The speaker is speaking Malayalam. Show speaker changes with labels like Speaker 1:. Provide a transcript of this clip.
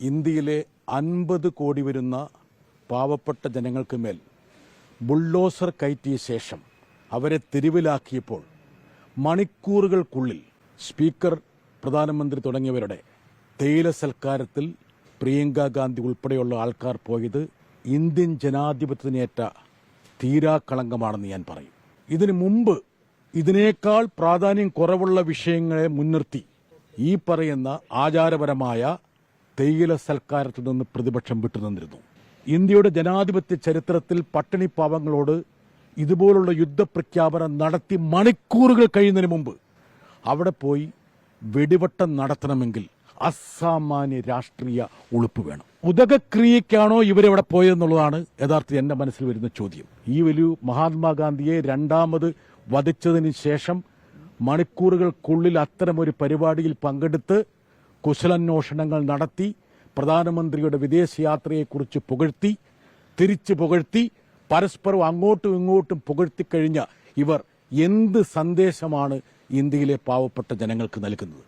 Speaker 1: ഇന്ത്യയിലെ 50 കോടി വരുന്ന പാവപ്പെട്ട ജനങ്ങൾക്ക് മേൽ ബുൾഡോസർ കയറ്റിയ ശേഷം അവരെ തെരുവിലാക്കിയപ്പോൾ മണിക്കൂറുകൾക്കുള്ളിൽ സ്പീക്കർ, പ്രധാനമന്ത്രി തുടങ്ങിയവരുടെ തേയില സൽക്കാരത്തിൽ പ്രിയങ്ക ഗാന്ധി ഉൾപ്പെടെയുള്ള ആൾക്കാർ പോയത് ഇന്ത്യൻ ജനാധിപത്യത്തിനേറ്റ തീരാക്കളങ്കമാണെന്ന് ഞാൻ പറയും. ഇതിനു മുമ്പ് ഇതിനേക്കാൾ പ്രാധാന്യം കുറവുള്ള വിഷയങ്ങളെ മുൻനിർത്തി ഈ പറയുന്ന ആചാരപരമായ തേയില സൽക്കാരത്തിൽ നിന്ന് പ്രതിപക്ഷം വിട്ടുനിന്നിരുന്നു. ഇന്ത്യയുടെ ജനാധിപത്യ ചരിത്രത്തിൽ പട്ടിണിപ്പാവങ്ങളോട് ഇതുപോലുള്ള യുദ്ധപ്രഖ്യാപനം നടത്തി മണിക്കൂറുകൾ കഴിയുന്നതിന് മുമ്പ് അവിടെ പോയി വെടിവട്ടം നടത്തണമെങ്കിൽ അസാമാന്യ രാഷ്ട്രീയ ഉളുപ്പ് വേണം. ഉദകക്രിയക്കാണോ ഇവരെവിടെ പോയതെന്നുള്ളതാണ് യഥാർത്ഥത്തിൽ എന്റെ മനസ്സിൽ വരുന്ന ചോദ്യം. ഈ വലിയ മഹാത്മാഗാന്ധിയെ രണ്ടാമത് വധിച്ചതിന് ശേഷം മണിക്കൂറുകൾക്കുള്ളിൽ അത്തരമൊരു പരിപാടിയിൽ പങ്കെടുത്ത് കുശലാന്വേഷണങ്ങൾ നടത്തി പ്രധാനമന്ത്രിയുടെ വിദേശയാത്രയെക്കുറിച്ച് പുകഴ്ത്തി, തിരിച്ചു പുകഴ്ത്തി, പരസ്പരം അങ്ങോട്ടും ഇങ്ങോട്ടും പുകഴ്ത്തിക്കഴിഞ്ഞ ഇവർ എന്ത് സന്ദേശമാണ് ഇന്ത്യയിലെ പാവപ്പെട്ട ജനങ്ങൾക്ക് നൽകുന്നത്?